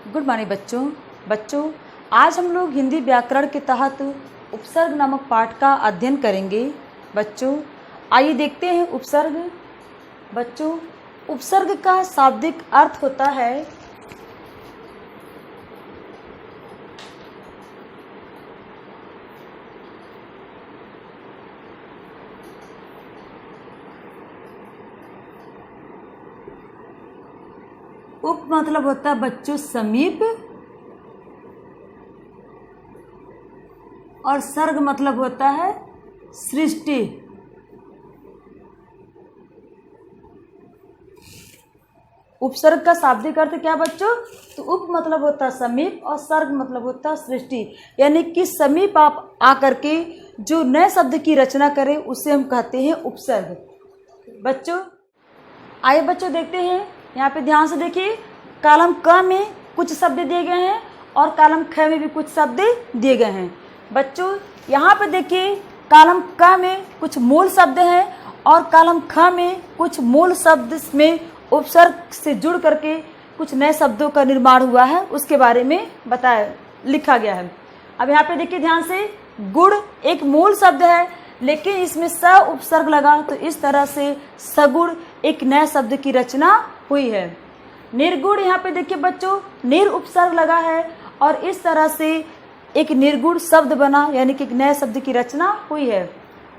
Good morning बच्चों आज हम लोग हिंदी व्याकरण के तहत उपसर्ग नामक पाठ का अध्ययन करेंगे। बच्चों आइए देखते हैं उपसर्ग। बच्चों उपसर्ग का शाब्दिक अर्थ होता है उप मतलब होता है बच्चों समीप, और सर्ग मतलब होता है सृष्टि। उपसर्ग का शाब्दिक अर्थ क्या बच्चों? तो उप मतलब होता है समीप और सर्ग मतलब होता है सृष्टि, यानी कि समीप आप आकर के जो नए शब्द की रचना करें उसे हम कहते हैं उपसर्ग। बच्चों आइए बच्चों देखते हैं, यहाँ पे ध्यान से देखिए। कॉलम क में कुछ शब्द दिए गए हैं और कॉलम ख में भी कुछ शब्द दिए गए हैं। बच्चों यहाँ पे देखिए, कॉलम क में कुछ मूल शब्द हैं और कॉलम ख में कुछ मूल शब्द में उपसर्ग से जुड़ करके कुछ नए शब्दों का निर्माण हुआ है, उसके बारे में लिखा गया है। अब यहाँ पे देखिए ध्यान से, गुड़ एक मूल शब्द है लेकिन इसमें स उपसर्ग लगा, तो इस तरह से सगुड़ एक नए शब्द की रचना हुई है। निर्गुण यहाँ पे देखिए बच्चों, निर उपसर्ग लगा है और इस तरह से एक निर्गुण शब्द बना, यानी कि एक नए शब्द की रचना हुई है।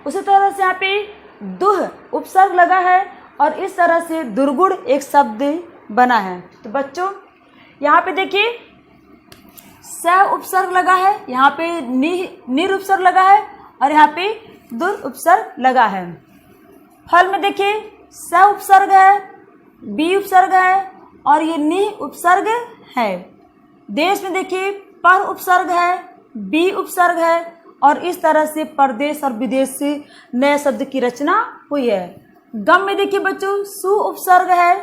उसी तरह से यहाँ पे दुह उपसर्ग लगा है और इस तरह से दुर्गुण एक शब्द बना है। तो बच्चों यहाँ पे देखिए स उपसर्ग लगा है, यहाँ पे निर उपसर्ग लगा है और यहाँ पे दुर उपसर्ग लगा है। फल में देखिए स उपसर्ग है, बी उपसर्ग है और ये नि उपसर्ग है। देश में देखिए पर उपसर्ग है, बी उपसर्ग है और इस तरह से परदेश और विदेश से नए शब्द की रचना हुई है। गम में देखिए बच्चों सु उपसर्ग है,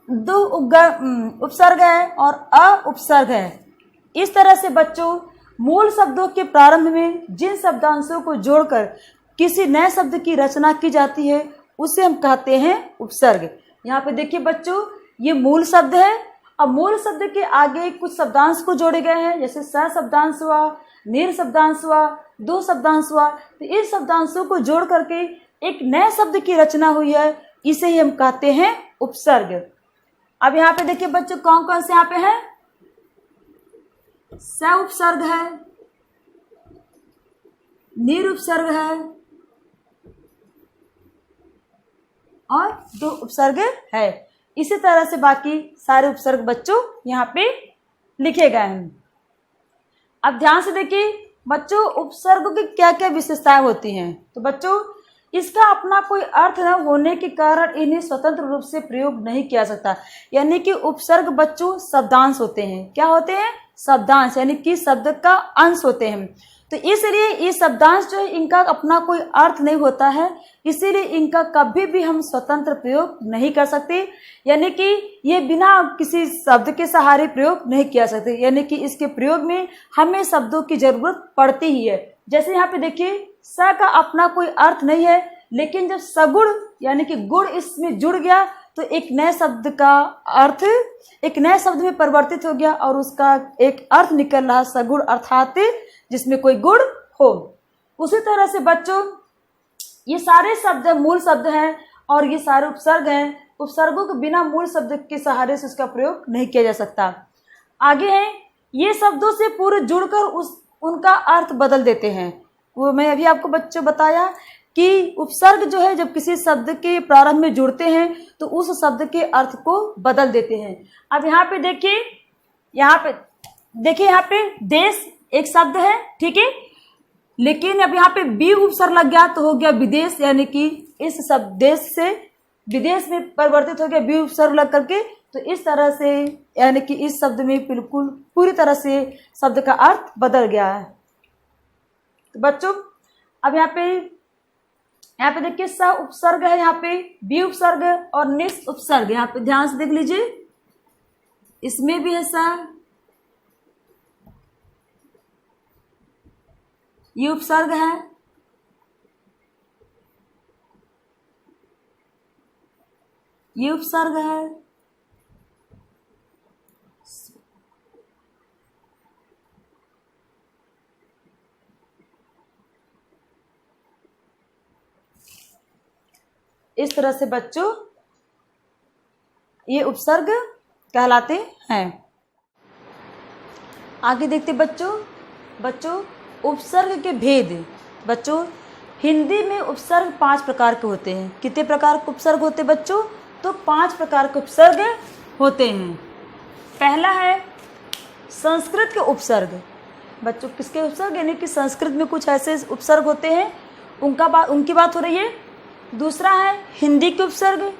दु उपसर्ग है और अ उपसर्ग है। इस तरह से बच्चों मूल शब्दों के प्रारंभ में जिन शब्दांशों को जोड़कर किसी नए शब्द की रचना की जाती है उसे हम कहते हैं उपसर्ग। यहाँ पे देखिए बच्चों, ये मूल शब्द है। अब मूल शब्द के आगे कुछ शब्दांश को जोड़े गए हैं, जैसे स शब्दांश हुआ, निर शब्दांश हुआ, दो शब्दांश हुआ। तो इस शब्दांशों को जोड़ करके एक नए शब्द की रचना हुई है, इसे ही हम कहते हैं उपसर्ग। अब यहाँ पे देखिए बच्चों, कौन कौन से यहाँ पे है? स उपसर्ग है, निर उपसर्ग है और दो उपसर्ग है। इसी तरह से बाकी सारे उपसर्ग बच्चों यहाँ पे लिखे गए हैं। अब ध्यान से देखिए बच्चों, उपसर्ग की क्या क्या विशेषताएं होती हैं। तो बच्चों इसका अपना कोई अर्थ न होने के कारण इन्हें स्वतंत्र रूप से प्रयोग नहीं किया सकता, यानी कि उपसर्ग बच्चों शब्दांश होते हैं। क्या होते हैं? शब्दांश, यानी कि शब्द का अंश होते हैं। तो इसलिए ये शब्दांश जो है इनका अपना कोई अर्थ नहीं होता है, इसीलिए इनका कभी भी हम स्वतंत्र प्रयोग नहीं कर सकते, यानी कि ये बिना किसी शब्द के सहारे प्रयोग नहीं किया सकते, यानी कि इसके प्रयोग में हमें शब्दों की जरूरत पड़ती ही है। जैसे यहाँ पे देखिए, स का अपना कोई अर्थ नहीं है, लेकिन जब सगुण यानी कि गुण इसमें जुड़ गया तो एक नए शब्द का अर्थ एक नए शब्द में परिवर्तित हो गया और उसका एक अर्थ निकल रहा सगुण, अर्थात जिसमें कोई गुण हो। उसी तरह से बच्चों ये सारे शब्द मूल शब्द हैं और ये सारे उपसर्ग हैं। उपसर्गों के बिना मूल शब्द के सहारे से उसका प्रयोग नहीं किया जा सकता। आगे है, ये शब्दों से पूरे जुड़कर उनका अर्थ बदल देते हैं। वो मैं अभी आपको बच्चों बताया कि उपसर्ग जो है जब किसी शब्द के प्रारंभ में जुड़ते हैं तो उस शब्द के अर्थ को बदल देते हैं। अब यहाँ पे देखिए, यहाँ पे देश एक शब्द है, ठीक है, लेकिन अब यहाँ पे बी उपसर्ग लग गया तो हो गया विदेश, यानी कि इस शब्द देश से विदेश में परिवर्तित हो गया बी उपसर्ग लग करके। तो इस तरह से यानी कि इस शब्द में बिल्कुल पूरी तरह से शब्द का अर्थ बदल गया है। तो बच्चों अब यहाँ पे देखिए स उपसर्ग है, यहाँ पे बी उपसर्ग और निस उपसर्ग। यहाँ पे ध्यान से देख लीजिए, इसमें भी है स, ये उपसर्ग है, ये उपसर्ग है, इस तरह से बच्चों ये उपसर्ग कहलाते हैं। आगे देखते बच्चों उपसर्ग के भेद। बच्चों हिंदी में उपसर्ग 5 प्रकार के होते हैं। कितने प्रकार के उपसर्ग होते हैं बच्चों? तो 5 प्रकार के उपसर्ग होते हैं। पहला है संस्कृत के उपसर्ग। बच्चों किसके उपसर्ग? यानी कि संस्कृत में कुछ ऐसे उपसर्ग होते हैं, उनकी बात हो रही है। दूसरा है हिंदी के उपसर्ग।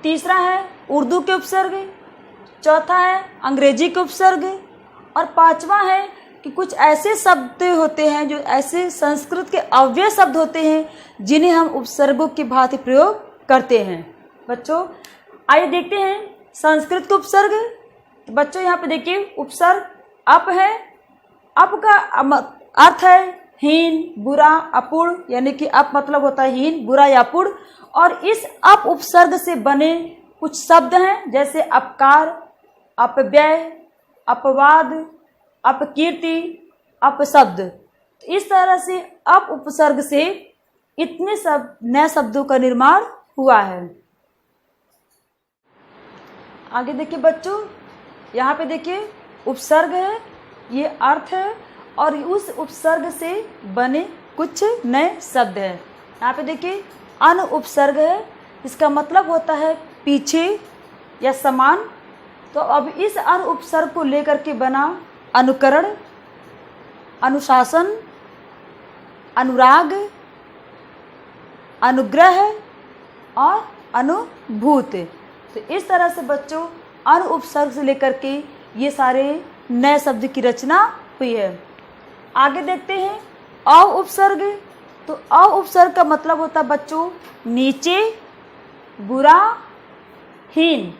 तीसरा है उर्दू के उपसर्ग। चौथा है अंग्रेजी के उपसर्ग। और पांचवा है कि कुछ ऐसे शब्द होते हैं जो ऐसे संस्कृत के अव्यय शब्द होते हैं जिन्हें हम उपसर्गों की भांति प्रयोग करते हैं। बच्चों आइए देखते हैं संस्कृत के उपसर्ग। तो बच्चों यहाँ पे देखिए उपसर्ग अप है। अप का अर्थ है हीन, बुरा, अपूर्ण, यानी कि अप मतलब होता है हीन, बुरा या अपूर्ण। और इस अप उपसर्ग से बने कुछ शब्द हैं जैसे अपकार, अपव्यय, अपवाद, अपकीर्ति, अपशब्द। इस तरह से अप उपसर्ग से इतने सब नए शब्दों का निर्माण हुआ है। आगे देखिए बच्चों, यहाँ पे देखिए उपसर्ग है, ये अर्थ है और उस उपसर्ग से बने कुछ नए शब्द हैं। यहाँ पे देखिए अन उपसर्ग है, इसका मतलब होता है पीछे या समान। तो अब इस अन उपसर्ग को लेकर के बना अनुकरण, अनुशासन, अनुराग, अनुग्रह और अनुभूत। तो इस तरह से बच्चों अन उपसर्ग से लेकर के ये सारे नए शब्द की रचना हुई है। आगे देखते हैं अ उपसर्ग। तो अ उपसर्ग का मतलब होता है बच्चों नीचे, बुरा, हीन।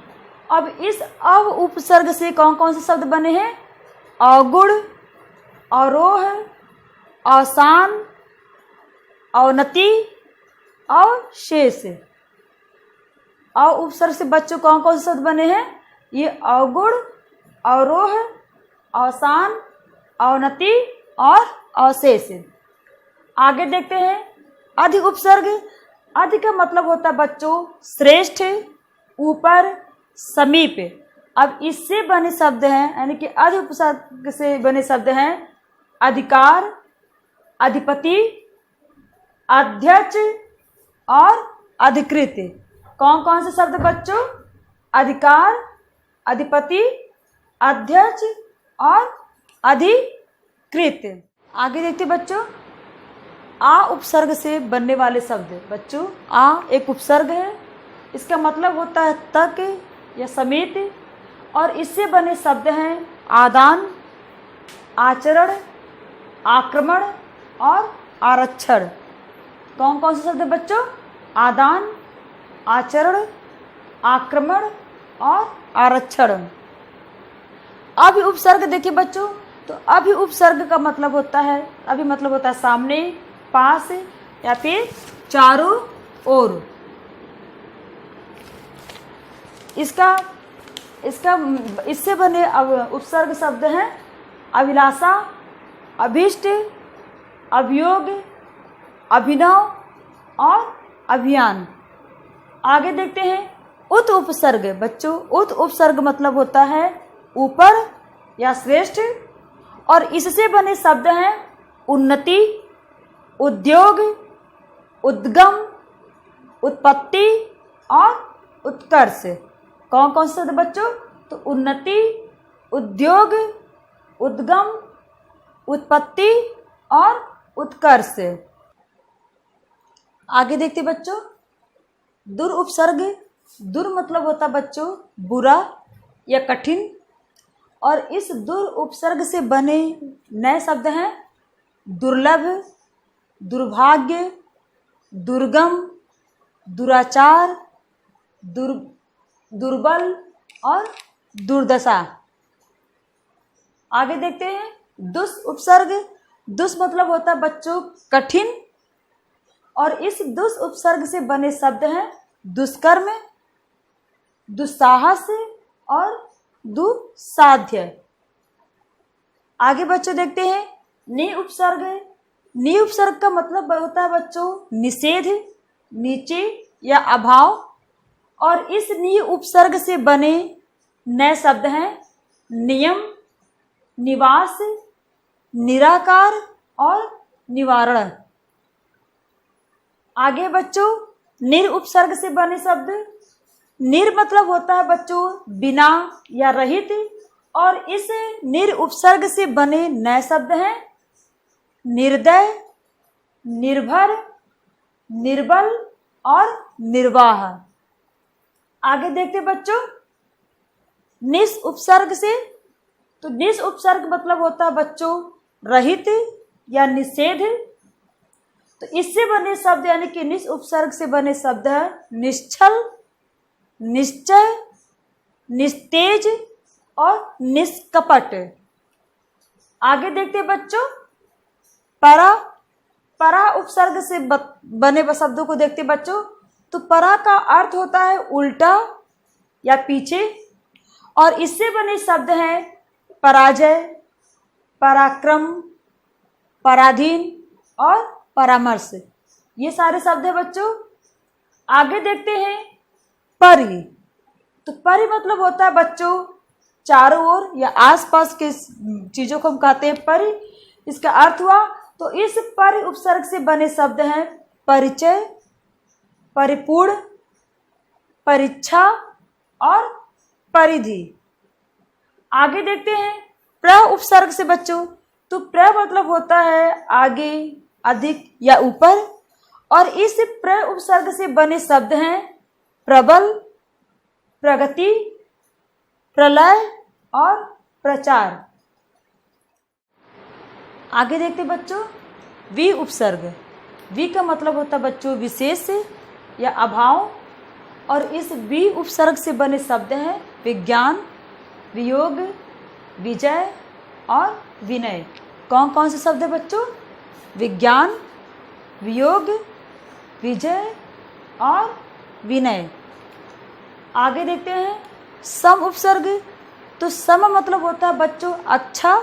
अब इस अ उपसर्ग से कौन कौन से शब्द बने हैं? अवगुण, अवरोह, अवसान, अवनति और शेष। अ उपसर्ग से बच्चों कौन कौन से शब्द बने हैं? ये अवगुण, अवरोह, अवसान, अवनति और अवशेष। आगे देखते हैं अधि उपसर्ग। अधि का मतलब होता है बच्चों श्रेष्ठ, ऊपर, समीप। अब इससे बने शब्द हैं, यानी कि अधि उपसर्ग से बने शब्द हैं अधिकार, अधिपति, अध्यक्ष और अधिकृत। कौन कौन से शब्द बच्चों? अधिकार, अधिपति, अध्यक्ष और अधिकृत। आगे देखते बच्चों आ उपसर्ग से बनने वाले शब्द। बच्चों आ एक उपसर्ग है, इसका मतलब होता है तक या समेत। और इससे बने शब्द हैं आदान, आचरण, आक्रमण और आरक्षण। कौन कौन से शब्द हैं बच्चों? आदान, आचरण, आक्रमण और आरक्षण। अभि उपसर्ग देखिए बच्चों, तो अभि उपसर्ग का मतलब होता है, अभि मतलब होता है सामने, पास या फिर चारों ओर। इससे बने उपसर्ग शब्द हैं अभिलाषा, अभिष्ट, अभियोग, अभिनव और अभियान। आगे देखते हैं उत उपसर्ग। बच्चों उत उपसर्ग मतलब होता है ऊपर या श्रेष्ठ। और इससे बने शब्द हैं उन्नति, उद्योग, उद्गम, उत्पत्ति और उत्कर्ष। कौन कौन से शब्द बच्चों? तो उन्नति, उद्योग, उद्गम, उत्पत्ति और उत्कर्ष। आगे देखते बच्चों दुर उपसर्ग। दुर मतलब होता बच्चों बुरा या कठिन। और इस दुर उपसर्ग से बने नए शब्द हैं दुर्लभ, दुर्भाग्य, दुर्गम, दुराचार, दुर्बल और दुर्दशा। आगे देखते हैं दुस उपसर्ग। दुस मतलब होता है बच्चों कठिन। और इस दुस उपसर्ग से बने शब्द हैं दुष्कर्म, दुस्साहस और दुस्साध्य। आगे बच्चों देखते हैं नि उपसर्ग। नि उपसर्ग का मतलब होता है बच्चों निषेध, नीचे या अभाव, और इस नी उपसर्ग से बने नए शब्द हैं नियम, निवास, निराकार और निवारण। आगे बच्चों निर उपसर्ग से बने शब्द। निर मतलब होता है बच्चों बिना या रहित, और इस निर उपसर्ग से बने नए शब्द हैं निर्दय, निर्भर, निर्बल और निर्वाह। आगे देखते बच्चों निस उपसर्ग से। तो निस उपसर्ग मतलब होता है बच्चों रहित या निषेध। तो इससे बने शब्द यानी कि निस उपसर्ग से बने शब्द है निश्चल, निश्चय, निस्तेज और निष्कपट। आगे देखते बच्चों परा। परा उपसर्ग से बने शब्दों को देखते बच्चों। तो परा का अर्थ होता है उल्टा या पीछे, और इससे बने शब्द हैं पराजय, पराक्रम, पराधीन और परामर्श। ये सारे शब्द हैं बच्चों। आगे देखते हैं परि। तो परि मतलब होता है बच्चों चारों ओर या आसपास के चीजों को हम कहते हैं परि। इसका अर्थ हुआ। तो इस परि उपसर्ग से बने शब्द हैं परिचय, परिपूर्ण, परीक्षा और परिधि। आगे देखते हैं प्र उपसर्ग से बच्चों। तो प्र मतलब होता है आगे, अधिक या ऊपर, और इस प्र उपसर्ग से बने शब्द हैं प्रबल, प्रगति, प्रलय और प्रचार। आगे देखते बच्चों वि उपसर्ग। वि का मतलब होता है बच्चों विशेष या अभाव, और इस वि उपसर्ग से बने शब्द हैं विज्ञान, वियोग, विजय और विनय। कौन कौन से शब्द है बच्चों? विज्ञान, वियोग, विजय और विनय। आगे देखते हैं सम उपसर्ग। तो सम मतलब होता है बच्चों अच्छा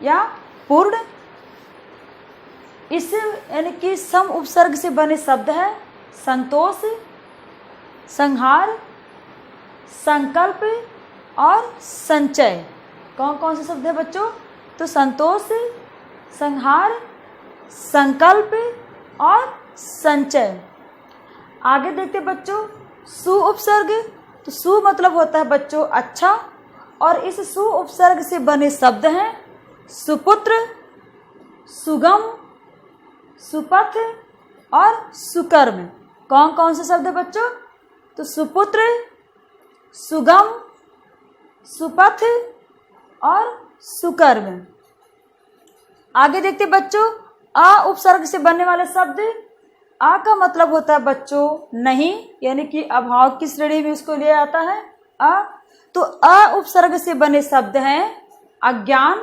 या पूर्ण। इस यानी कि सम उपसर्ग से बने शब्द है संतोष, संहार, संकल्प और संचय। कौन कौन से शब्द है बच्चों? तो संतोष, संहार, संकल्प और संचय। आगे देखते बच्चों सु उपसर्ग। तो सु मतलब होता है बच्चों अच्छा, और इस सु उपसर्ग से बने शब्द हैं सुपुत्र, सुगम, सुपथ और सुकर्म। कौन कौन से शब्द है बच्चों? तो सुपुत्र, सुगम, सुपथ और सुकर्म। आगे देखते बच्चों आ उपसर्ग से बनने वाले शब्द। आ का मतलब होता है बच्चों नहीं, यानी कि अभाव की श्रेणी में उसको लिया जाता है आ। तो अ उपसर्ग से बने शब्द हैं अज्ञान,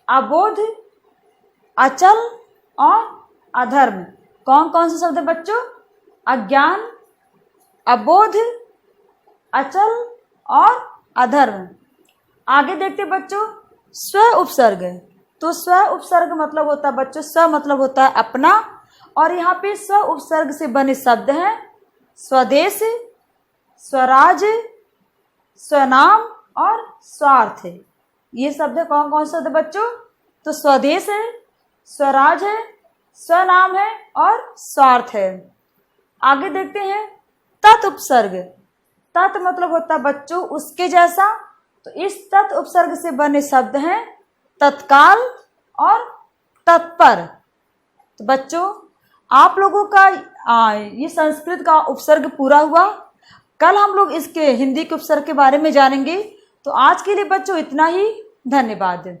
अबोध, अचल और अधर्म। कौन कौन से शब्द है बच्चों? अज्ञान, अबोध, अचल और अधर्म। आगे देखते बच्चों स्व उपसर्ग। तो स्व उपसर्ग मतलब होता है बच्चों स्व मतलब होता है अपना, और यहाँ पे स्व उपसर्ग से बने शब्द हैं स्वदेश, स्वराज, स्वनाम और स्वार्थ। ये शब्द है कौन कौन से शब्द बच्चों? तो स्वदेश है, स्वराज है, स्वनाम है और स्वार्थ है। आगे देखते हैं तत् उपसर्ग। तत् मतलब होता है बच्चों उसके जैसा। तो इस तत् उपसर्ग से बने शब्द हैं तत्काल और तत्पर। तो बच्चों आप लोगों का ये संस्कृत का उपसर्ग पूरा हुआ। कल हम लोग इसके हिंदी के उपसर्ग के बारे में जानेंगे। तो आज के लिए बच्चों इतना ही। धन्यवाद।